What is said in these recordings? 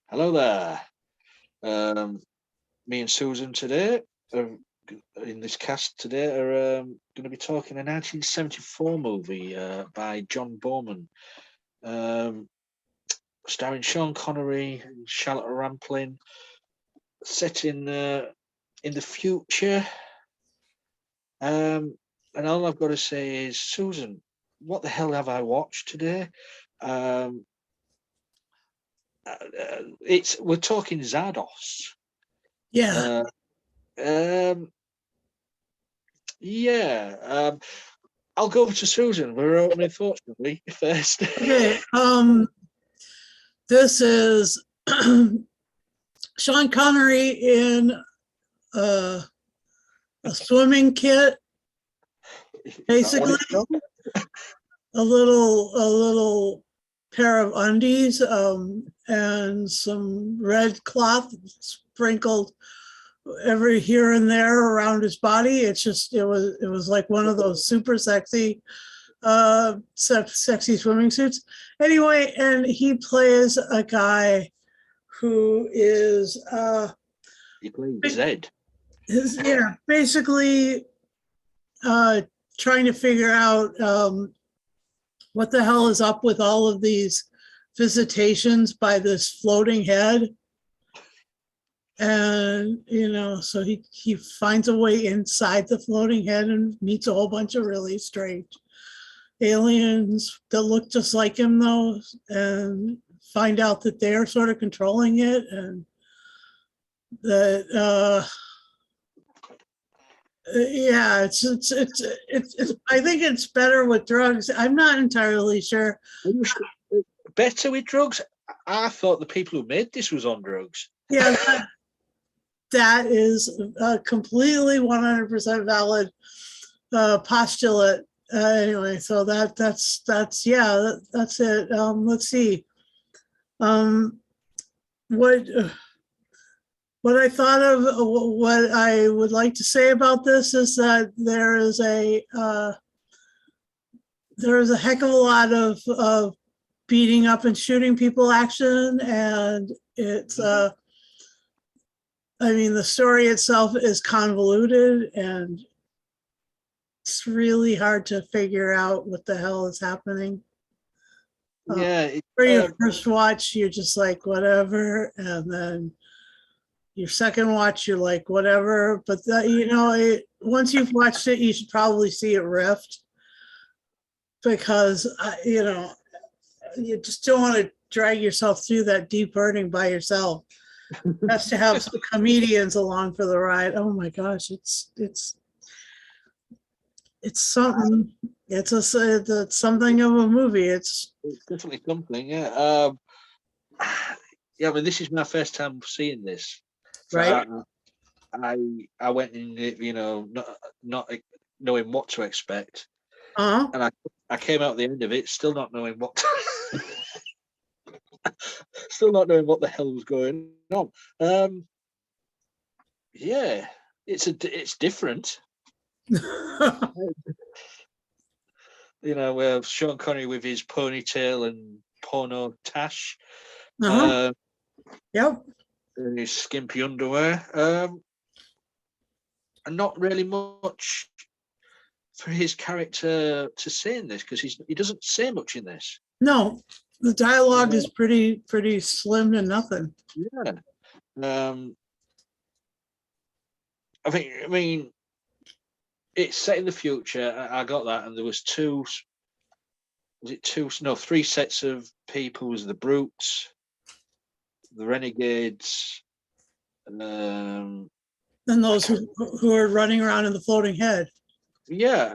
Hello there. Me and Susan today, are, in this cast today, are going to be talking a 1974 movie by John Bowman, um, starring Sean Connery and Charlotte Rampling, set in the future. And all I've got to say is, Susan, what the hell have I watched today? Um, it's we're talking Zardoz. Yeah. Uh, um, yeah. I'll go over to Susan. We're opening thoughts, shall we, first? Okay. This is Sean Connery in uh, a swimming kit, Is that what basically it's called? a little pair of undies, and some red cloth sprinkled every here and there around his body. It was like one of those super sexy swimming suits. Anyway, and he plays a guy who is He plays Zed. basically uh, trying to figure out what the hell is up with all of these visitations by this floating head. And so he finds a way inside the floating head and meets a whole bunch of really strange aliens that look just like him, though, and find out that they're sort of controlling it, and that yeah, it's I think it's better with drugs. I'm not entirely sure. Better with drugs? I thought the people who made this was on drugs. Yeah, that is a completely 100% valid postulate. Anyway, so that's yeah, that's it. Let's see. Um, what what I thought of, what I would like to say about this is that there is a heck of a lot of beating up and shooting people action, and it's I mean, the story itself is convoluted, and it's really hard to figure out what the hell is happening. Yeah. For your first watch, you're just like, whatever. And then your second watch, you're like, whatever. But once you've watched it, you should probably see it riffed, because, you just don't want to drag yourself through that deep burning by yourself. Best to have some comedians along for the ride. Oh my gosh, it's something. It's something of a movie. It's definitely something, yeah. Yeah, I mean, this is my first time seeing this. So right. I went in, not knowing what to expect, Uh-huh. and I came out at the end of it still not knowing what, still not knowing what the hell was going on. Yeah, it's different. Sean Connery with his ponytail and porno tash, Uh-huh. Yep. and his skimpy underwear, and not really much for his character to say in this, because he doesn't say much in this. No, the dialogue is pretty slim to nothing. Yeah. I mean, it's set in the future. I got that, and there was three sets of people. It was the brutes, the renegades, And those who are running around in the floating head. yeah.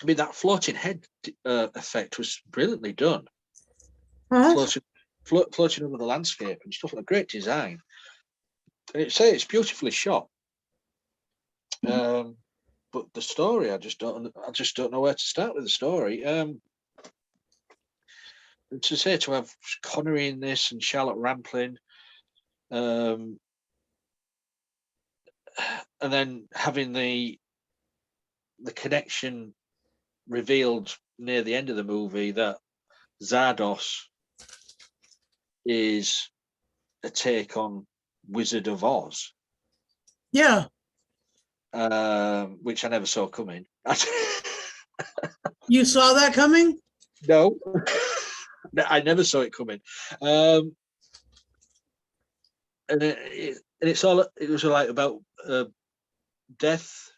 I mean, that floating head effect was brilliantly done. Uh-huh. Floating over the landscape and stuff, like great design. And it's beautifully shot. But the story, I just don't know where to start with the story. And to have Connery in this and Charlotte Rampling, and then having the connection revealed near the end of the movie that Zardoz is a take on Wizard of Oz, Yeah. which I never saw coming. You saw that coming? No, I never saw it coming. And it's all, it was like about death.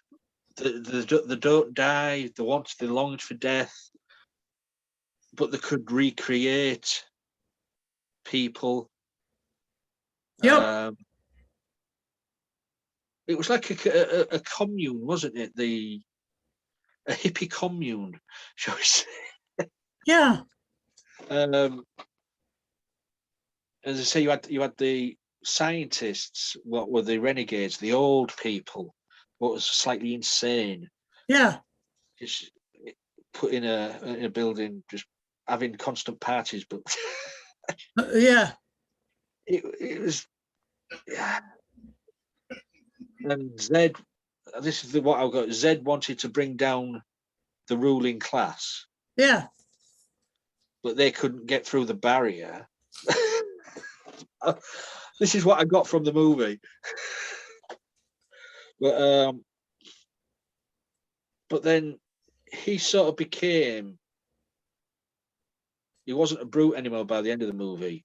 They don't die. They longed for death, but they could recreate people. Yep. It was like a commune, wasn't it? A hippie commune, shall we say? Yeah. As I say, you had the scientists. What were the renegades? The old people. What was slightly insane? Yeah. Just put in a building, just having constant parties, but Yeah. it was. Yeah. And Zed, this is what I've got. Zed wanted to bring down the ruling class, Yeah. but they couldn't get through the barrier. This is what I got from the movie. But then he sort of became. He wasn't a brute anymore by the end of the movie,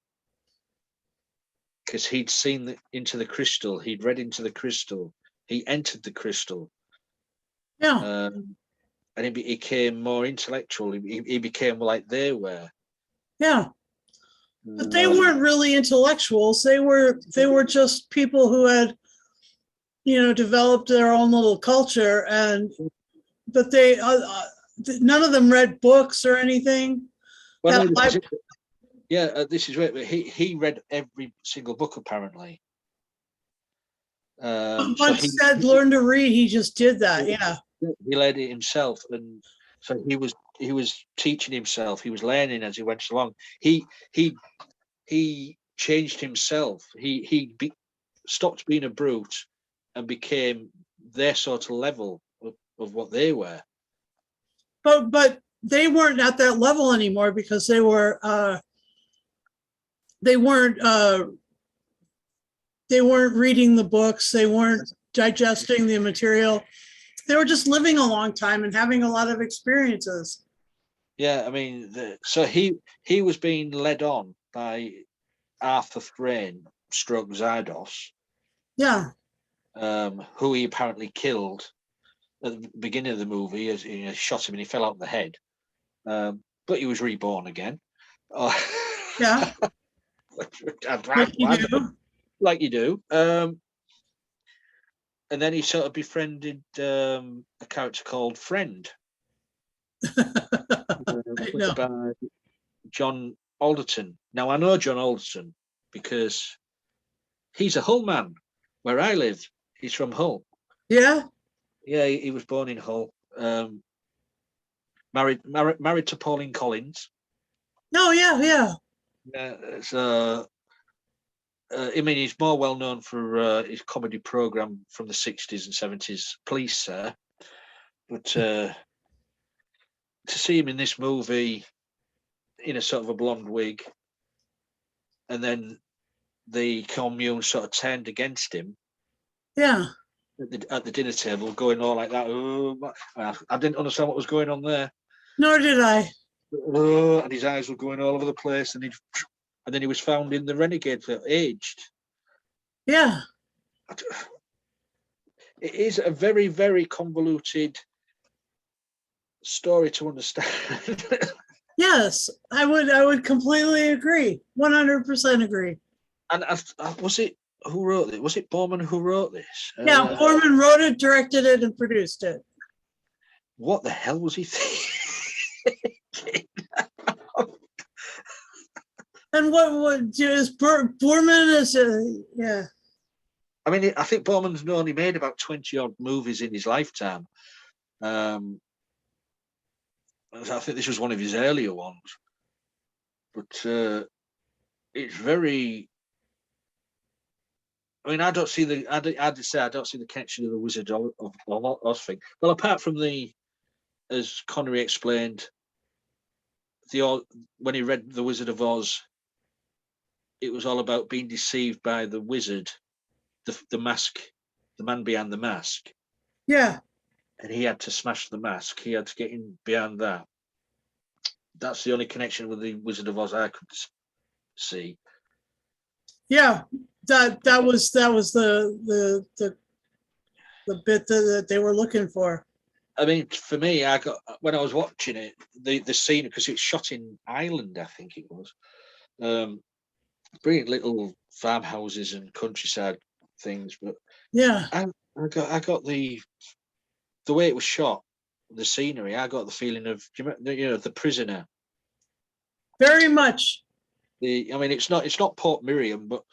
because he'd seen into the crystal. He'd read into the crystal. He entered the crystal. Yeah. And he became more intellectual. He became like they were. Yeah. But they weren't really intellectuals. They were just people who had, developed their own little culture, but they none of them read books or anything. Well, no, this is right. But he read every single book apparently. Once Zed learned to read, he just did that. Yeah. He led it himself, and so he was teaching himself. He was learning as he went along. He changed himself. He stopped being a brute and became their sort of level of what they were. But they weren't at that level anymore, because they weren't reading the books. They weren't digesting the material. They were just living a long time and having a lot of experiences. Yeah, I mean, so he was being led on by Arthur Thrain, stroke Zardoz. Yeah. Who he apparently killed at the beginning of the movie, as he shot him and he fell out of the head. But he was reborn again. Yeah. Like you do. And then he sort of befriended a character called Friend, by John Alderton. Now, I know John Alderton because he's a Hull man where I live. He's from Hull. Yeah. Yeah, he was born in Hull. Married to Pauline Collins. No, yeah, yeah. Yeah, so I mean, he's more well known for his comedy program from the 60s and 70s, Police Sir. But to see him in this movie in a sort of a blonde wig, and then the commune sort of turned against him. Yeah. At the dinner table, going all like that. Oh, I didn't understand what was going on there. Nor did I. Oh, and his eyes were going all over the place, and then he was found in the renegade field, aged. Yeah. It is a very, very convoluted story to understand. Yes, I would completely agree. 100% agree. And was it who wrote it? Was it Borman who wrote this? Yeah, Borman wrote it, directed it, and produced it. What the hell was he thinking? And what is Borman is yeah. I mean, I think Borman's only made about 20 odd movies in his lifetime. I think this was one of his earlier ones, but it's very. I mean, I don't see the. I don't see the connection of the Wizard of Oz thing. Well, apart from as Connery explained, when he read the Wizard of Oz, it was all about being deceived by the wizard, the mask, the man behind the mask, Yeah. and he had to smash the mask. He had to get in behind that. That's the only connection with the Wizard of Oz I could see. Yeah. That was the bit that they were looking for. I mean, for me, I got when I was watching it, the scene, because it's shot in Ireland, I think it was. Brilliant little farmhouses and countryside things, but Yeah. I got the way it was shot, the scenery. I got the feeling of The Prisoner. Very much. I mean, it's not Port Miriam, but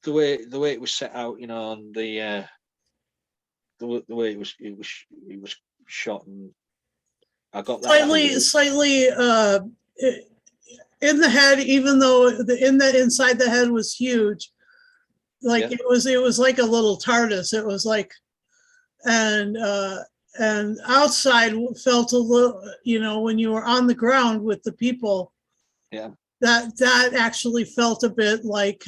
the way it was set out, on the way it was shot, and I got that slightly in the head, even though inside the head was huge. Like it was like a little TARDIS. It was like, and outside felt a little, when you were on the ground with the people. Yeah. That actually felt a bit like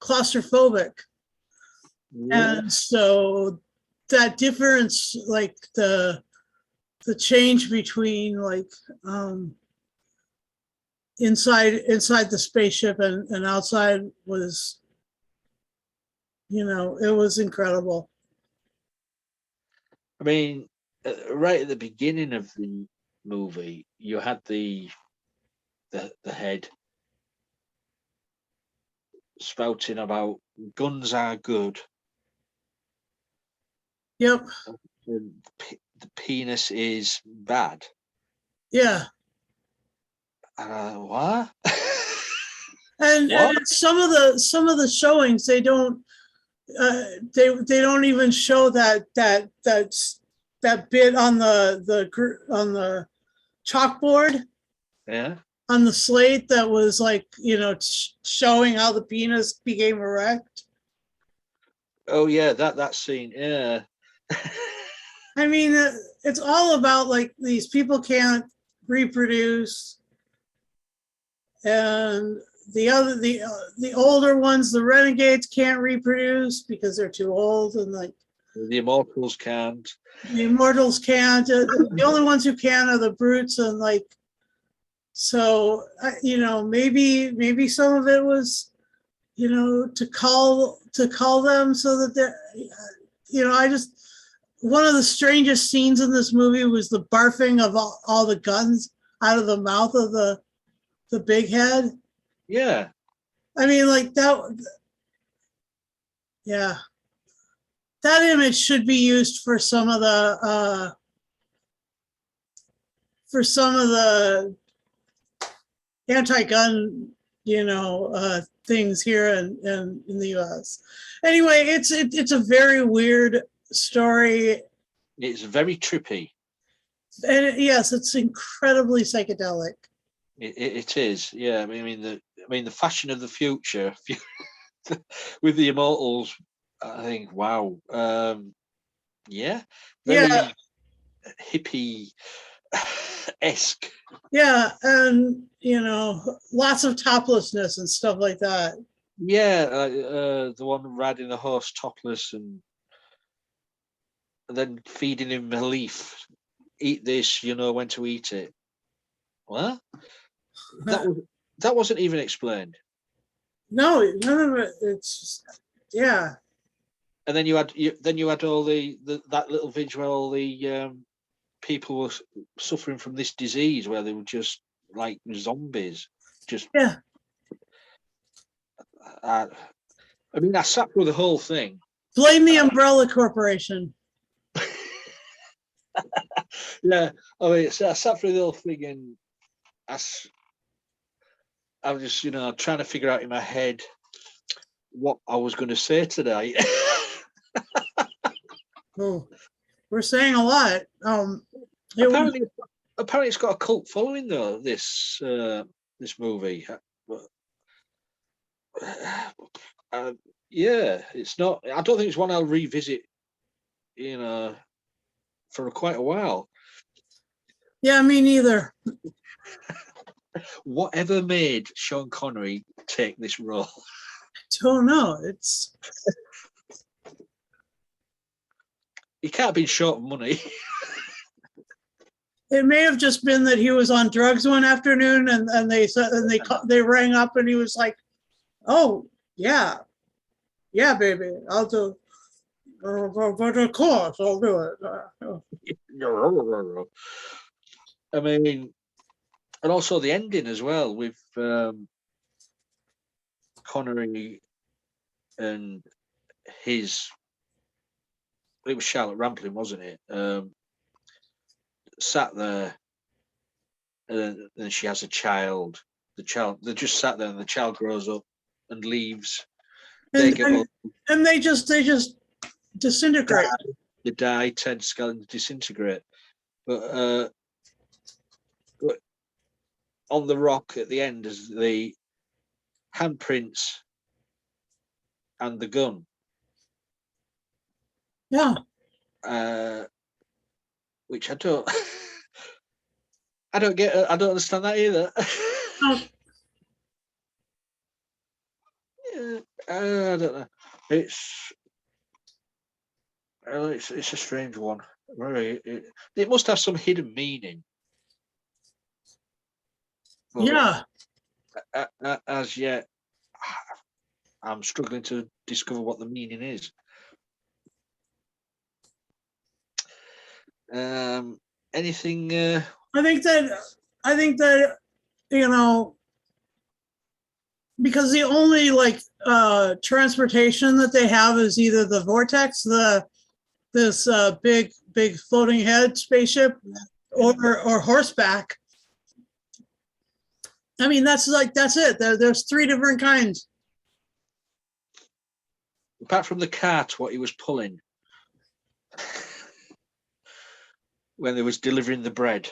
claustrophobic. Yeah. And so that difference, like the change between like inside the spaceship and outside was, it was incredible. I mean, right at the beginning of the movie, you had the head spouting about guns are good. Yep. The penis is bad. Yeah. What? And some of the showings, they don't they don't even show that bit on the chalkboard. Yeah. On the slate that was like, showing how the penis became erect. Oh yeah, that scene. Yeah. I mean, it's all about like these people can't reproduce, and the older ones, the renegades, can't reproduce because they're too old, and like the immortals can't. The immortals can't. The only ones who can are the brutes, and like, so maybe some of it was, to call them so that they're, I just. One of the strangest scenes in this movie was the barfing of all the guns out of the mouth of the big head. Yeah. I mean, like that. Yeah. That image should be used for some of the anti-gun, things here in the U.S. Anyway, it's a very weird story. It's very trippy. And yes, it's incredibly psychedelic. It is. Yeah. I mean the fashion of the future with the immortals. I think, wow. Yeah. Very hippie esque. Yeah, and lots of toplessness and stuff like that. Yeah, the one riding the horse topless and then feeding him a leaf. Eat this, when to eat it. What? That wasn't even explained. No, none of it. It's just, yeah. And then you had all that little visual. All the people were suffering from this disease where they were just like zombies. Just yeah. I mean, I sat through the whole thing. Blame the Umbrella Corporation. Yeah, I mean, so I sat through the whole thing, and I was just, trying to figure out in my head what I was going to say today. Oh, we're saying a lot. Apparently, it's got a cult following though. This movie. Yeah, it's not. I don't think it's one I'll revisit. For quite a while. Yeah, me neither. whatever made Sean Connery take this role? Don't know. He can't have been short of money. It may have just been that he was on drugs one afternoon, and they rang up, and he was like, "Oh yeah, baby, I'll do. But of course, I'll do it." I mean, and also the ending as well with Connery and his. It was Charlotte Rampling, wasn't it? Sat there, and then she has a child. They just sat there, and the child grows up and leaves. They just disintegrate. They die, turn to skull and disintegrate. But on the rock at the end is the handprints and the gun. Yeah. Which I don't get. I don't understand that either. Oh. Yeah, I don't know. It's a strange one. It must have some hidden meaning. But yeah. As yet, I'm struggling to discover what the meaning is. Anything? I think that because the only transportation that they have is either the vortex, this big floating head spaceship, or horseback. I mean, that's it. There's 3 different kinds. Apart from the cart, what he was pulling when they was delivering the bread.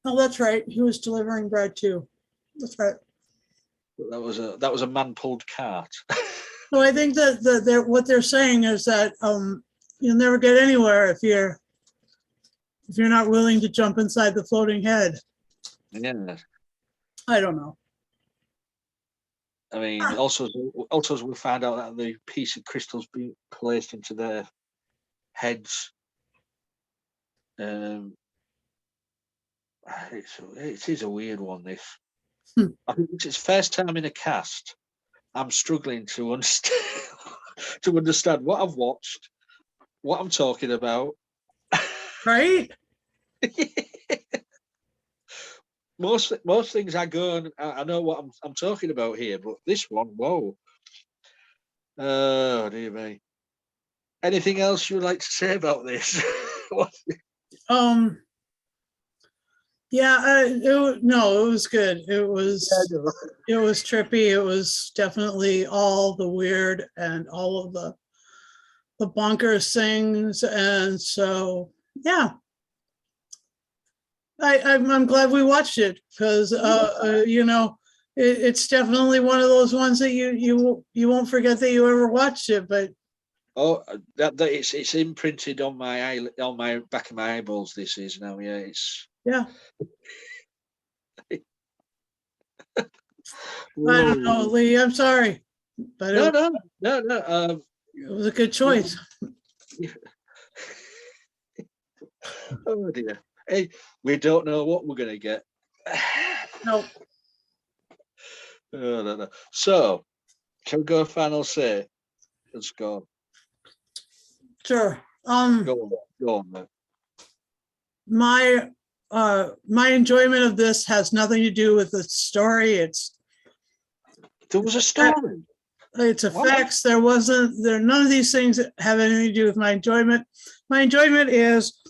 Oh, that's right. He was delivering bread too. That's right. That was a man-pulled cart. So I think that what they're saying is that you'll never get anywhere if you're not willing to jump inside the floating head. Yeah. I don't know. I mean, also we found out that the piece of crystal's been placed into their heads. It is a weird one. This. I think it's its first time in a cast. I'm struggling to understand what I've watched, what I'm talking about. Right? Most things I go and I know what I'm talking about here, but this one, whoa. Oh dear me. Anything else you would like to say about this? Yeah, it was good. It was trippy. It was definitely all the weird and all of the bonkers things, and so yeah, I'm glad we watched it because it's definitely one of those ones that you won't forget that you ever watched it, but. Oh, that it's imprinted on my back of my eyeballs. This is now, yeah, it's yeah. I don't know, Lee. I'm sorry, but no. It was a good choice. Oh dear. Hey, we don't know what we're gonna get. No. Oh, no. So, can we go final say? Let's go. Sure. Go on, man. My enjoyment of this has nothing to do with the story. There was a story. It's effects. None of these things have anything to do with my enjoyment. My enjoyment is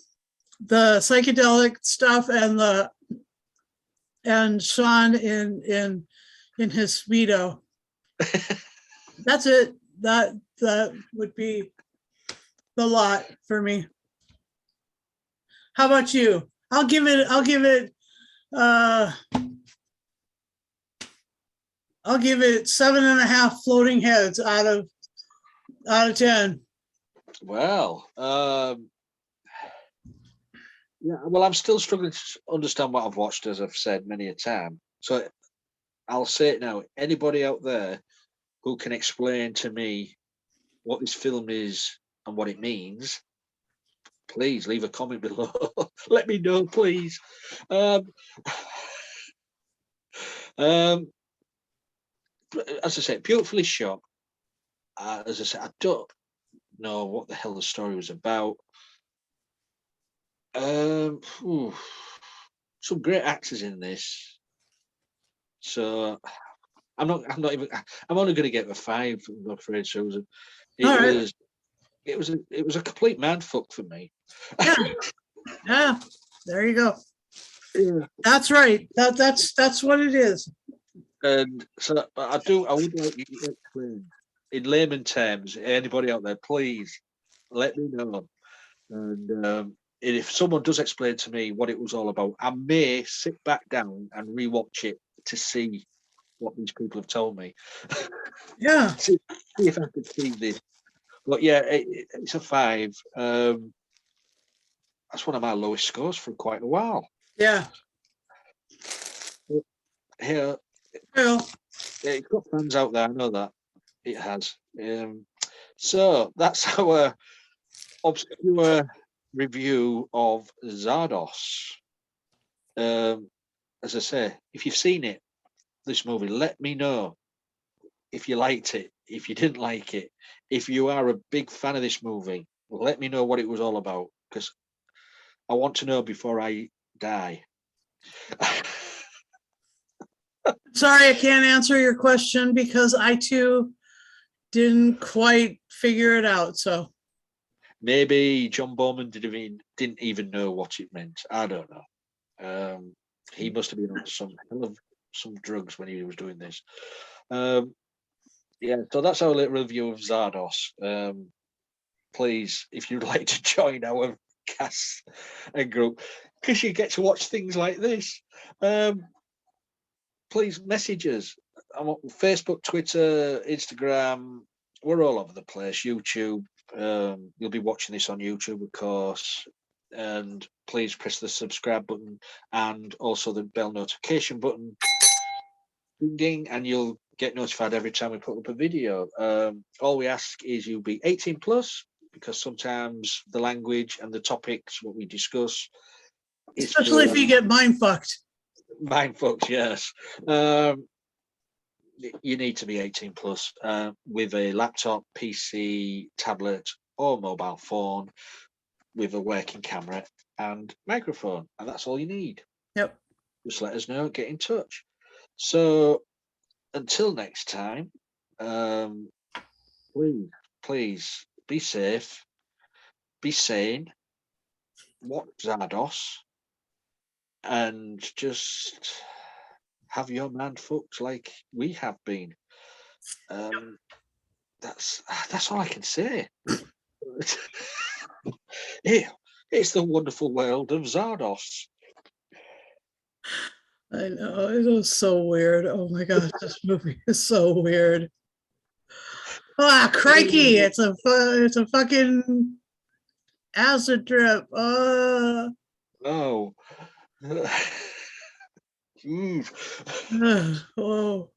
the psychedelic stuff and Sean in his Speedo. That's it. That would be the lot for me. How about you? I'll give it 7.5 floating heads out of 10. Well, yeah. Well, I'm still struggling to understand what I've watched, as I've said many a time. So I'll say it now. Anybody out there who can explain to me what this film is and what it means, please leave a comment below. Let me know, please. Um, um, as I said, beautifully shot. As I said, I don't know what the hell the story was about. Some great actors in this. So I'm not even. I'm only going to get a 5. I'm afraid, Susan. All It right. was. It was a complete man fuck for me. Yeah. Yeah. There you go. Yeah. That's right. That's what it is. And so I would like you to explain in layman terms. Anybody out there, please let me know. And if someone does explain to me what it was all about, I may sit back down and rewatch it to see what these people have told me. Yeah. see if I could see this. But yeah, it's a 5. That's one of my lowest scores for quite a while. Yeah. Here, Well, it's got fans out there. I know that it has. So that's our obscure review of Zardoz. As I say, if you've seen it, this movie, let me know if you liked it, if you didn't like it, if you are a big fan of this movie. Let me know what it was all about, because I want to know before I die. sorry, I can't answer your question because I too didn't quite figure it out. So Maybe John Bowman didn't even know what it meant. I don't know. He must have been on some hell of some drugs when he was doing this. Yeah, so that's our little review of Zardoz. Please, if you'd like to join our cast and group, because you get to watch things like this, please message us. I'm on Facebook, Twitter, Instagram. We're all over the place. YouTube. You'll be watching this on YouTube, of course. And please press the subscribe button and also the bell notification button. Ding ding, and you'll get notified every time we put up a video. All we ask is you be 18 plus, because sometimes the language and the topics what we discuss is especially if you get mind fucked. mind folks. Yes, you need to be 18 plus with a laptop, PC, tablet, or mobile phone with a working camera and microphone, and that's all you need. Yep. Just let us know. Get in touch. So until next time, please be safe, be sane, watch Zardoz, and just have your man fucked like we have been. That's all I can say. Yeah, it's the wonderful world of Zardoz. I know it was so weird. Oh my gosh, this movie is so weird. Ah, crikey! It's a fucking acid trip. Oh. Jeez. Oh.